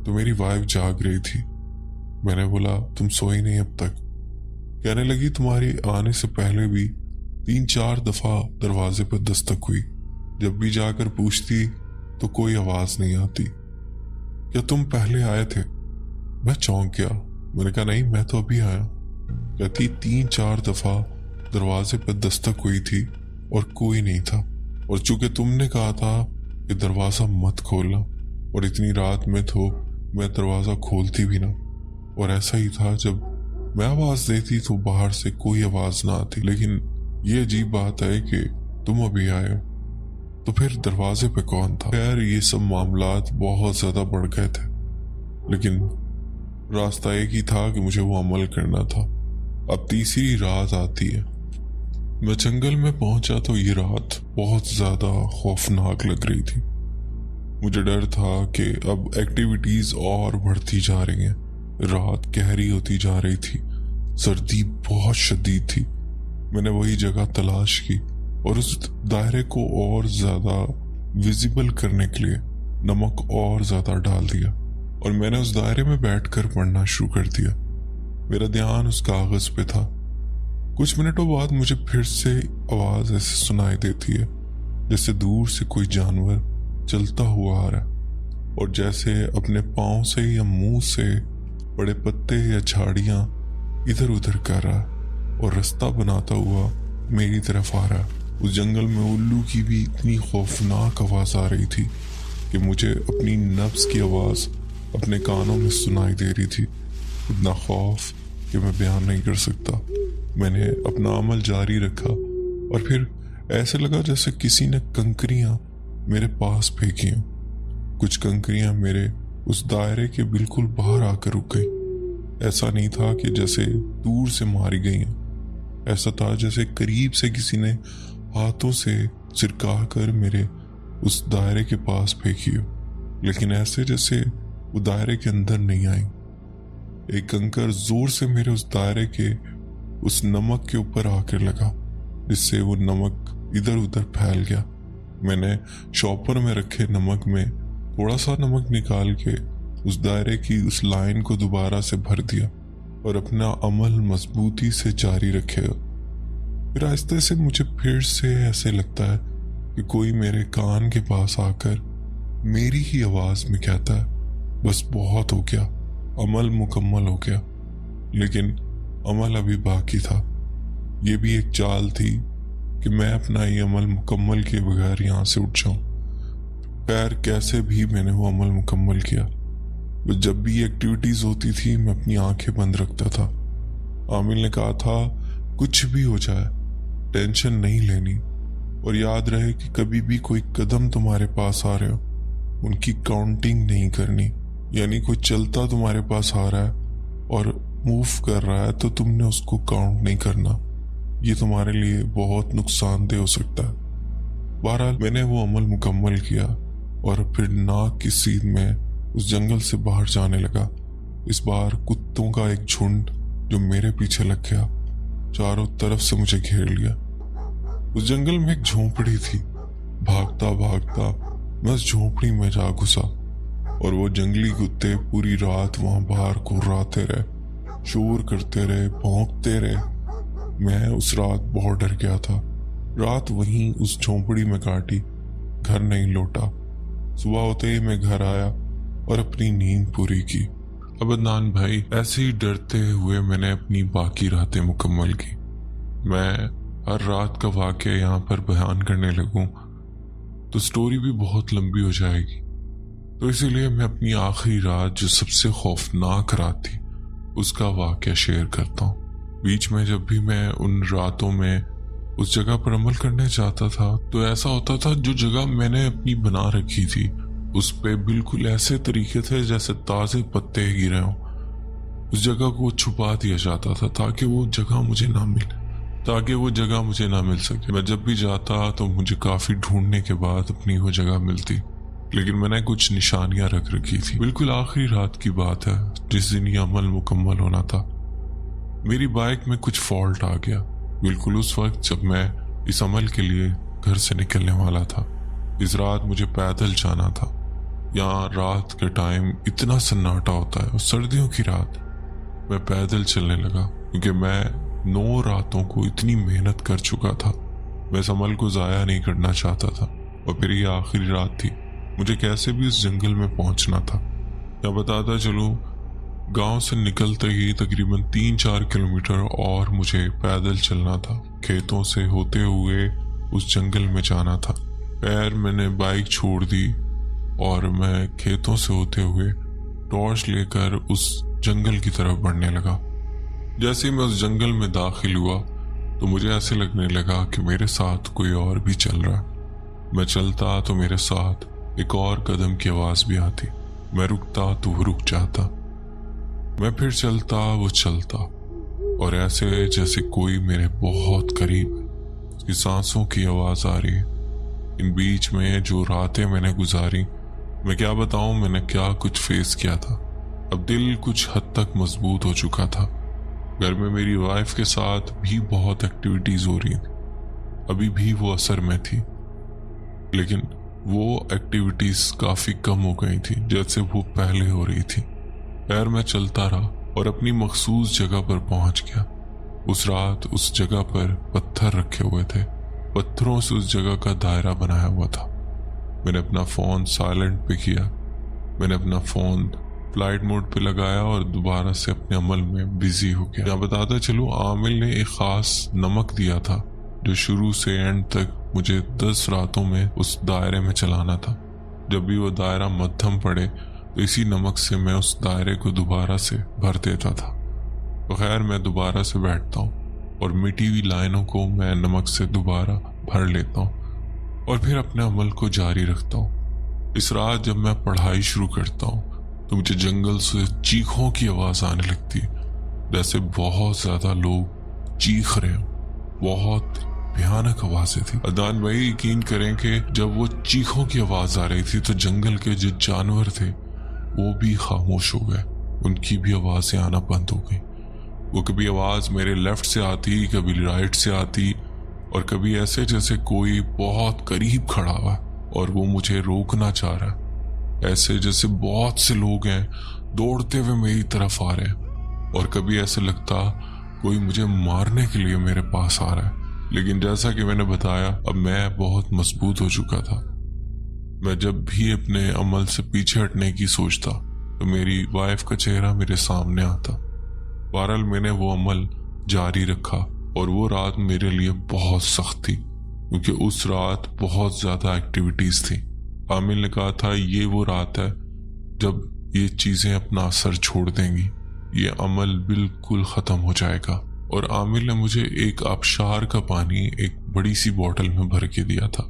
तो मेरी वाइफ जाग रही थी। मैंने बोला तुम सोई नहीं अब तक? कहने लगी तुम्हारी आने से पहले भी 3-4 दफा दरवाजे पर दस्तक हुई, जब भी जाकर पूछती तो कोई आवाज नहीं आती। क्या तुम पहले आए थे? मैं चौंक गया। मैंने कहा नहीं, मैं तो अभी आया। कहती 3-4 दफा दरवाजे पर दस्तक हुई थी और कोई नहीं था, और चूंकि तुमने कहा था कि दरवाजा मत खोलना, और इतनी रात में तो मैं दरवाजा खोलती भी ना। और ऐसा ही था, जब मैं आवाज देती तो बाहर से कोई आवाज ना आती। लेकिन ये अजीब बात है कि तुम अभी आए हो, तो फिर दरवाजे पे कौन था? खैर ये सब मामलात बहुत ज्यादा बढ़ गए थे, लेकिन रास्ता एक ही था कि मुझे वो अमल करना था। अब तीसरी रात आती है। मैं जंगल में पहुंचा तो ये रात बहुत ज्यादा खौफनाक लग रही थी। मुझे डर था कि अब एक्टिविटीज और बढ़ती जा रही हैं। रात गहरी होती जा रही थी, सर्दी बहुत शदीद थी। मैंने वही जगह तलाश की और उस दायरे को और ज्यादा विजिबल करने के लिए नमक और ज्यादा डाल दिया, और मैंने उस दायरे में बैठकर पढ़ना शुरू कर दिया। मेरा ध्यान उस कागज पे था। कुछ मिनटों बाद मुझे फिर से आवाज ऐसे सुनाई देती है जैसे दूर से कोई जानवर चलता हुआ आ रहा है, और जैसे अपने पांव से या मुंह से बड़े पत्ते या झाड़ियां इधर उधर कर रहा है और रास्ता बनाता हुआ मेरी तरफ आ रहा है। उस जंगल में उल्लू की भी इतनी खौफनाक आवाज आ रही थी कि मुझे अपनी नफ्स की आवाज अपने कानों में सुनाई दे रही थी। इतना खौफ कि मैं बयान नहीं कर सकता। मैंने अपना अमल जारी रखा, और फिर ऐसे लगा जैसे किसी ने कंकरियां मेरे पास फेंकी हों। कुछ कंकरियां मेरे उस दायरे के बिल्कुल बाहर आकर रुक गई। ऐसा नहीं था कि जैसे दूर से मारी गई हैं, ऐसा था जैसे करीब से किसी ने हाथों से चिरका कर मेरे उस दायरे के पास फेंकी हो, लेकिन ऐसे जैसे वो दायरे के अंदर नहीं आई। एक कंकर जोर से मेरे उस दायरे के उस नमक के ऊपर आकर लगा, जिससे वो नमक इधर उधर फैल गया। मैंने शॉपर में रखे नमक में थोड़ा सा नमक निकाल के उस दायरे की उस लाइन को दोबारा से भर दिया और अपना अमल मजबूती से जारी रखेगा। फिर आहिस्ते से मुझे फिर से ऐसे लगता है कि कोई मेरे कान के पास आकर मेरी ही आवाज में कहता है, बस बहुत हो गया, अमल मुकम्मल हो गया। लेकिन अमल अभी बाकी था। ये भी एक चाल थी कि मैं अपना ये अमल मुकम्मल किए बगैर यहाँ से उठ जाऊं। खैर कैसे भी मैंने वो अमल मुकम्मल किया। जब भी एक्टिविटीज होती थी मैं अपनी आंखें बंद रखता था। आमिल ने कहा था कुछ भी हो जाए टेंशन नहीं लेनी, और याद रहे कि कभी भी कोई कदम तुम्हारे पास आ रहे हो उनकी काउंटिंग नहीं करनी। यानी कोई चलता तुम्हारे पास आ रहा है और मूव कर रहा है तो तुमने उसको काउंट नहीं करना, ये तुम्हारे लिए बहुत नुकसानदेह हो सकता है। बहरहाल मैंने वो अमल मुकम्मल किया और फिर नाक की सीध में उस जंगल से बाहर जाने लगा। इस बार कुत्तों का एक झुंड जो मेरे पीछे लग गया, चारों तरफ से मुझे घेर लिया। उस जंगल में एक झोंपड़ी थी। भागता भागता मैं उस झोंपड़ी में जा घुसा, और वो जंगली कुत्ते पूरी रात वहां बाहर कुर्राते रहे, शोर करते रहे, भौंकते रहे। मैं उस रात बहुत डर गया था। रात वहीं उस झोंपड़ी में काटी, घर नहीं लौटा। सुबह होते ही मैं घर आया और अपनी नींद पूरी की। अब अदनान भाई, ऐसे ही डरते हुए मैंने अपनी बाकी रातें मुकम्मल की। मैं हर रात का वाक़या यहाँ पर बयान करने लगूं तो स्टोरी भी बहुत लंबी हो जाएगी, तो इसीलिए मैं अपनी आखिरी रात जो सबसे खौफनाक रात थी उसका वाक़या शेयर करता हूँ। बीच में जब भी मैं उन रातों में उस जगह पर अमल करने जाता था तो ऐसा होता था जो जगह मैंने अपनी बना रखी थी उस पे बिल्कुल ऐसे तरीके थे जैसे ताज़े पत्ते गिरे हों। उस जगह को छुपा दिया जाता था ताकि वो जगह मुझे ना मिल सके। मैं जब भी जाता तो मुझे काफ़ी ढूंढने के बाद अपनी वो जगह मिलती, लेकिन मैंने कुछ निशानियां रख रखी थी। बिल्कुल आखिरी रात की बात है जिस दिन ये अमल मुकम्मल होना था। मेरी बाइक में कुछ फॉल्ट आ गया बिल्कुल उस वक्त जब मैं इस अमल के लिए घर से निकलने वाला था। इस रात मुझे पैदल जाना था। यहाँ रात के टाइम इतना सन्नाटा होता है और सर्दियों की रात। मैं पैदल चलने लगा क्योंकि मैं 9 रातों को इतनी मेहनत कर चुका था। मैं इस अमल को ज़ाया नहीं करना चाहता था और फिर ये आखिरी रात थी। मुझे कैसे भी उस जंगल में पहुंचना था। मैं बताता चलूँ, गांव से निकलते ही तकरीबन 3-4 किलोमीटर और मुझे पैदल चलना था। खेतों से होते हुए उस जंगल में जाना था। खैर मैंने बाइक छोड़ दी और मैं खेतों से होते हुए टॉर्च लेकर उस जंगल की तरफ बढ़ने लगा। जैसे ही मैं उस जंगल में दाखिल हुआ तो मुझे ऐसे लगने लगा कि मेरे साथ कोई और भी चल रहा है। मैं चलता तो मेरे साथ एक और कदम की आवाज़ भी आती। मैं रुकता तो वो रुक जाता। मैं फिर चलता, वो चलता, और ऐसे जैसे कोई मेरे बहुत करीब है। उसकी सांसों की आवाज़ आ रही है। इन बीच में जो रातें मैंने गुजारी, मैं क्या बताऊं मैंने क्या कुछ फेस किया था। अब दिल कुछ हद तक मजबूत हो चुका था। घर में मेरी वाइफ के साथ भी बहुत एक्टिविटीज़ हो रही थी। अभी भी वो असर में थी, लेकिन वो एक्टिविटीज़ काफ़ी कम हो गई थी जैसे वो पहले हो रही थी। खैर मैं चलता रहा और अपनी मखसूस जगह पर पहुंच गया। उस रात उस जगह पर पत्थर रखे हुए थे। पत्थरों से उस जगह का दायरा बनाया हुआ था। मैंने अपना फ़ोन साइलेंट पे किया। मैंने अपना फ़ोन फ्लाइट मोड पे लगाया और दोबारा से अपने अमल में बिजी हो गया। बताता चलूँ, आमिल ने एक ख़ास नमक दिया था जो शुरू से एंड तक मुझे 10 रातों में उस दायरे में चलाना था। जब भी वो दायरा मध्यम पड़े तो इसी नमक से मैं उस दायरे को दोबारा से भर देता था। तो खैर मैं दोबारा से बैठता हूँ और मिटी हुई लाइनों को मैं नमक से दोबारा भर लेता हूँ और फिर अपने अमल को जारी रखता हूँ। इस रात जब मैं पढ़ाई शुरू करता हूँ तो मुझे जंगल से चीखों की आवाज़ आने लगती है, जैसे बहुत ज़्यादा लोग चीख रहे हों। बहुत भयानक आवाज़ें थी। अदान भाई यकीन करें कि जब वो चीखों की आवाज़ आ रही थी तो जंगल के जो जानवर थे वो भी खामोश हो गए। उनकी भी आवाज़ें आना बंद हो गई। वो कभी आवाज़ मेरे लेफ्ट से आती, कभी राइट से आती, और कभी ऐसे जैसे कोई बहुत करीब खड़ा हुआ और वो मुझे रोकना चाह रहा है। ऐसे जैसे बहुत से लोग हैं दौड़ते हुए मेरी तरफ आ रहे हैं, और कभी ऐसे लगता कोई मुझे मारने के लिए मेरे पास आ रहा है। लेकिन जैसा कि मैंने बताया, अब मैं बहुत मजबूत हो चुका था। मैं जब भी अपने अमल से पीछे हटने की सोचता तो मेरी वाइफ का चेहरा मेरे सामने आता। बहरहाल मैंने वो अमल जारी रखा और वो रात मेरे लिए बहुत सख्त थी क्योंकि उस रात बहुत ज़्यादा एक्टिविटीज़ थी। आमिल ने कहा था ये वो रात है जब ये चीज़ें अपना असर छोड़ देंगी, ये अमल बिल्कुल ख़त्म हो जाएगा। और आमिल ने मुझे एक आबशार का पानी एक बड़ी सी बोतल में भर के दिया था।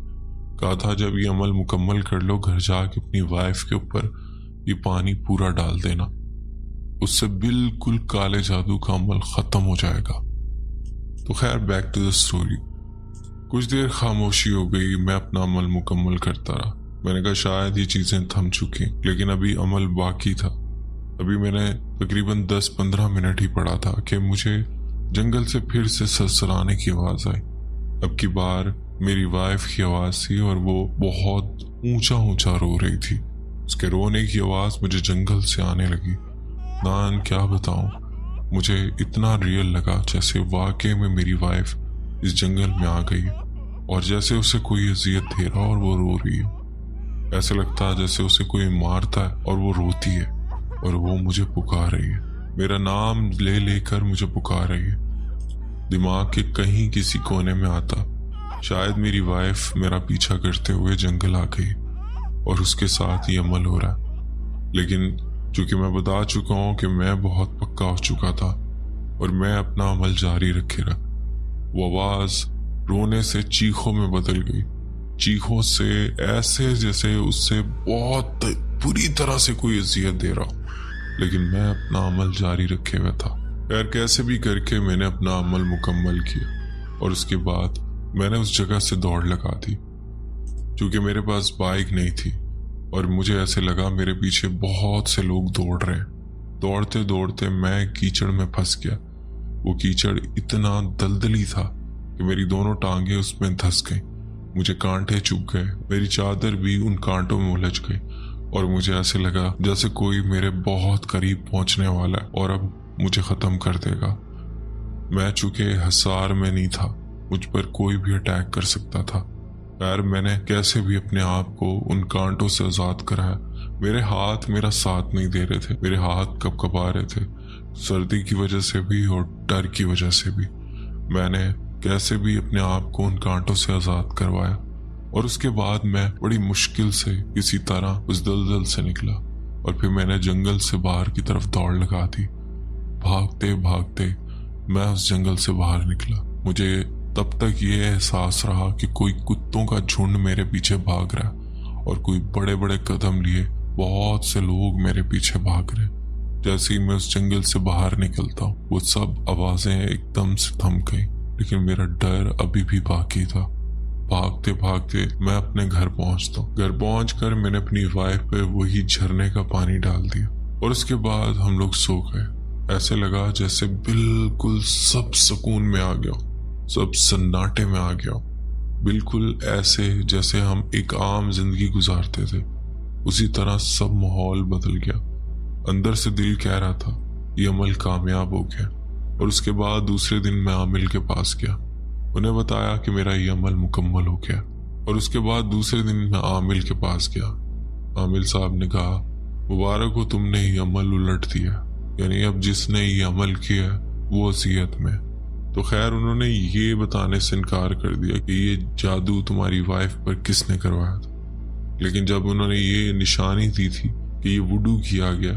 कहा था जब ये अमल मुकम्मल कर लो, घर जाके अपनी वाइफ के ऊपर ये पानी पूरा डाल देना, उससे बिल्कुल काले जादू का अमल ख़त्म हो जाएगा। तो खैर बैक टू द स्टोरी। कुछ देर खामोशी हो गई। मैं अपना अमल मुकम्मल करता रहा। मैंने कहा शायद ये चीज़ें थम चुकी, लेकिन अभी अमल बाकी था। अभी मैंने तकरीबन 10-15 मिनट ही पड़ा था कि मुझे जंगल से फिर से सरसराने की आवाज़ आई। अब की बार मेरी वाइफ की आवाज़ थी और वो बहुत ऊंचा ऊंचा रो रही थी। उसके रोने की आवाज़ मुझे जंगल से आने लगी। नान क्या बताऊं, मुझे इतना रियल लगा जैसे वाकई में मेरी वाइफ इस जंगल में आ गई और जैसे उसे कोई अजियत दे रहा और वो रो रही है। ऐसा लगता है जैसे उसे कोई मारता है और वो रोती है और वो मुझे पुकार रही है, मेरा नाम ले लेकर मुझे पुकार रही है। दिमाग के कहीं किसी कोने में आता शायद मेरी वाइफ मेरा पीछा करते हुए जंगल आ गई और उसके साथ ही अमल हो रहा है। लेकिन चूंकि मैं बता चुका हूँ कि मैं बहुत पक्का हो चुका था और मैं अपना अमल जारी रखे रहा। वो आवाज़ रोने से चीखों में बदल गई। चीखों से ऐसे जैसे उससे बहुत बुरी तरह से कोई अजियत दे रहा, लेकिन मैं अपना अमल जारी रखे हुआ था। खैर कैसे भी करके मैंने अपना अमल मुकम्मल किया और उसके बाद मैंने उस जगह से दौड़ लगा दी। क्योंकि मेरे पास बाइक नहीं थी और मुझे ऐसे लगा मेरे पीछे बहुत से लोग दौड़ रहे हैं। दौड़ते दौड़ते मैं कीचड़ में फंस गया। वो कीचड़ इतना दलदली था कि मेरी दोनों टांगें उसमें धंस गईं। मुझे कांटे चुभ गए, मेरी चादर भी उन कांटों में उलझ गई اور مجھے ایسے لگا جیسے کوئی میرے بہت قریب پہنچنے والا ہے اور اب مجھے ختم کر دے گا۔ میں چونکہ حصار میں نہیں تھا، مجھ پر کوئی بھی اٹیک کر سکتا تھا۔ خیر میں نے کیسے بھی اپنے آپ کو ان کانٹوں سے آزاد کرایا۔ میرے ہاتھ میرا ساتھ نہیں دے رہے تھے، میرے ہاتھ کب کب آ رہے تھے، سردی کی وجہ سے بھی اور ڈر کی وجہ سے بھی۔ میں نے کیسے بھی اپنے آپ کو ان کانٹوں سے آزاد کروایا اور اس کے بعد میں بڑی مشکل سے کسی طرح اس دلدل سے نکلا اور پھر میں نے جنگل سے باہر کی طرف دوڑ لگا دی۔ بھاگتے بھاگتے میں اس جنگل سے باہر نکلا۔ مجھے تب تک یہ احساس رہا کہ کوئی کتوں کا جھنڈ میرے پیچھے بھاگ رہا ہے اور کوئی بڑے بڑے قدم لیے بہت سے لوگ میرے پیچھے بھاگ رہے۔ جیسے ہی میں اس جنگل سے باہر نکلتا ہوں وہ سب آوازیں ایک دم سے تھم گئی، لیکن میرا ڈر ابھی بھی باقی تھا۔ بھاگتے بھاگتے میں اپنے گھر پہنچتا ہوں۔ گھر پہنچ کر میں نے اپنی وائف پہ وہی جھرنے کا پانی ڈال دیا اور اس کے بعد ہم لوگ سو گئے۔ ایسے لگا جیسے بالکل سب سکون میں آ گیا، سب سناٹے میں آ گیا، بالکل ایسے جیسے ہم ایک عام زندگی گزارتے تھے، اسی طرح سب ماحول بدل گیا۔ اندر سے دل کہہ رہا تھا یہ عمل کامیاب ہو گیا۔ اور اس کے بعد دوسرے دن میں عامل کے پاس گیا، انہیں بتایا کہ میرا یہ عمل مکمل ہو گیا۔ اور اس کے بعد دوسرے دن میں عامل کے پاس گیا۔ عامل صاحب نے کہا مبارک ہو، تم نے یہ عمل الٹ دیا، یعنی اب جس نے یہ عمل کیا وہ اذیت میں۔ تو خیر انہوں نے یہ بتانے سے انکار کر دیا کہ یہ جادو تمہاری وائف پر کس نے کروایا تھا، لیکن جب انہوں نے یہ نشانی دی تھی کہ یہ وڈو کیا گیا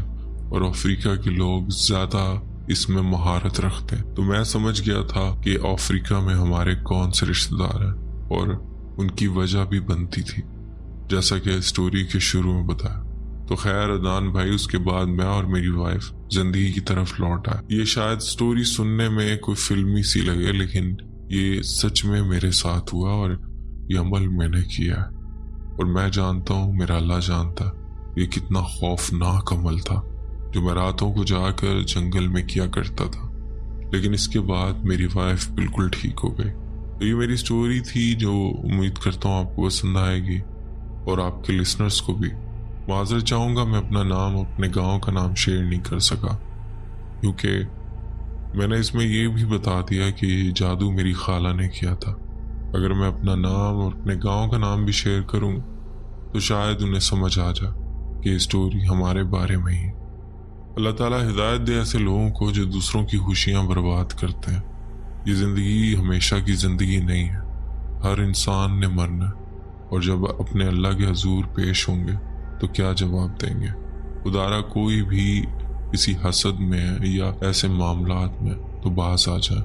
اور افریقہ کے لوگ زیادہ اس میں مہارت رکھتے ہیں، تو میں سمجھ گیا تھا کہ افریقہ میں ہمارے کون سے رشتہ دار ہیں اور ان کی وجہ بھی بنتی تھی، جیسا کہ اسٹوری کے شروع میں بتایا۔ تو خیر عدنان بھائی اس کے بعد میں اور میری وائف زندگی کی طرف لوٹ آئے۔ یہ شاید سٹوری سننے میں کوئی فلمی سی لگے، لیکن یہ سچ میں میرے ساتھ ہوا اور یہ عمل میں نے کیا ہے، اور میں جانتا ہوں میرا اللہ جانتا ہے یہ کتنا خوفناک عمل تھا جو میں راتوں کو جا کر جنگل میں کیا کرتا تھا۔ لیکن اس کے بعد میری وائف بالکل ٹھیک ہو گئی۔ تو یہ میری سٹوری تھی جو امید کرتا ہوں آپ کو پسند آئے گی اور آپ کے لسنرز کو بھی۔ معذرت چاہوں گا میں اپنا نام اپنے گاؤں کا نام شیئر نہیں کر سکا، کیونکہ میں نے اس میں یہ بھی بتا دیا کہ یہ جادو میری خالہ نے کیا تھا۔ اگر میں اپنا نام اور اپنے گاؤں کا نام بھی شیئر کروں تو شاید انہیں سمجھ آ جائے کہ یہ سٹوری ہمارے بارے میں ہی۔ اللہ تعالیٰ ہدایت دے ایسے لوگوں کو جو دوسروں کی خوشیاں برباد کرتے ہیں۔ یہ زندگی ہمیشہ کی زندگی نہیں ہے، ہر انسان نے مرنا ہے، اور جب اپنے اللہ کے حضور پیش ہوں گے تو کیا جواب دیں گے؟ خدارا کوئی بھی کسی حسد میں یا ایسے معاملات میں تو باز آ جائے،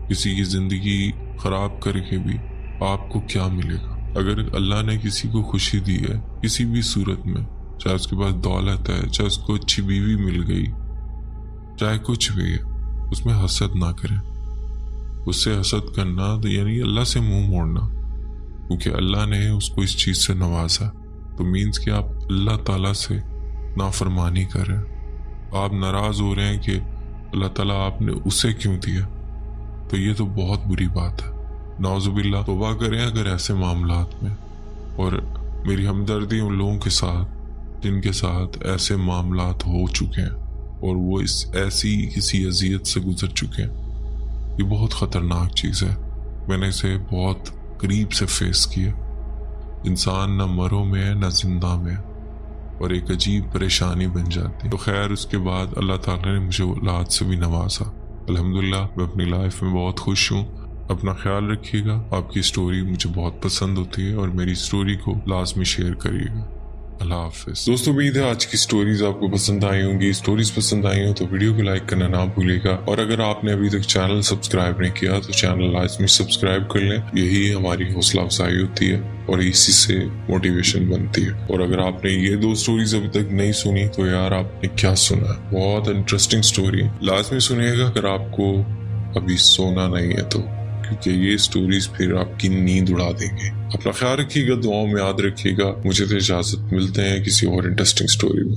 کسی کی زندگی خراب کر کے بھی آپ کو کیا ملے گا؟ اگر اللہ نے کسی کو خوشی دی ہے کسی بھی صورت میں، چاہے اس کے پاس دولت ہے، چاہے اس کو اچھی بیوی مل گئی، چاہے کچھ بھی ہے، اس میں حسد نہ کریں۔ اس سے حسد کرنا تو یعنی اللہ سے منہ موڑنا، کیونکہ اللہ نے اس کو اس چیز سے نوازا، تو مینز کہ آپ اللہ تعالیٰ سے نافرمانی کر رہے ہیں، آپ ناراض ہو رہے ہیں کہ اللہ تعالیٰ آپ نے اسے کیوں دیا، تو یہ تو بہت بری بات ہے۔ نعوذ باللہ، توبہ کریں اگر ایسے معاملات میں، اور میری ہمدردی ان لوگوں کے ساتھ جن کے ساتھ ایسے معاملات ہو چکے ہیں اور وہ اس ایسی کسی اذیت سے گزر چکے ہیں۔ یہ بہت خطرناک چیز ہے، میں نے اسے بہت قریب سے فیس کیا۔ انسان نہ مروں میں ہے نہ زندہ میں ہے، اور ایک عجیب پریشانی بن جاتی ہے۔ تو خیر اس کے بعد اللہ تعالیٰ نے مجھے اولاد سے بھی نوازا، الحمدللہ میں اپنی لائف میں بہت خوش ہوں۔ اپنا خیال رکھیے گا، آپ کی سٹوری مجھے بہت پسند ہوتی ہے اور میری سٹوری کو لازمی شیئر کریے گا۔ اللہ حافظ دوستوں، امید ہے آج کی سٹوریز آپ کو پسند آئی ہوں گی۔ سٹوریز پسند آئی ہوں تو ویڈیو کو لائک کرنا نہ بھولیے گا، اور اگر آپ نے ابھی تک چینل سبسکرائب نہیں کیا تو چینل لازمی سبسکرائب کر لیں، یہی ہماری حوصلہ افزائی ہوتی ہے اور اسی سے موٹیویشن بنتی ہے۔ اور اگر آپ نے یہ 2 سٹوریز ابھی تک نہیں سنی تو یار آپ نے کیا سنا ہے، بہت انٹرسٹنگ سٹوری ہے، لازمی سنیے گا اگر آپ کو ابھی سونا نہیں ہے تو، کیونکہ یہ سٹوریز پھر آپ کی نیند اڑا دیں گے۔ اپنا خیال رکھیے گا، دعاؤں میں یاد رکھیے گا۔ مجھے تو اجازت، ملتے ہیں کسی اور انٹرسٹنگ سٹوری میں۔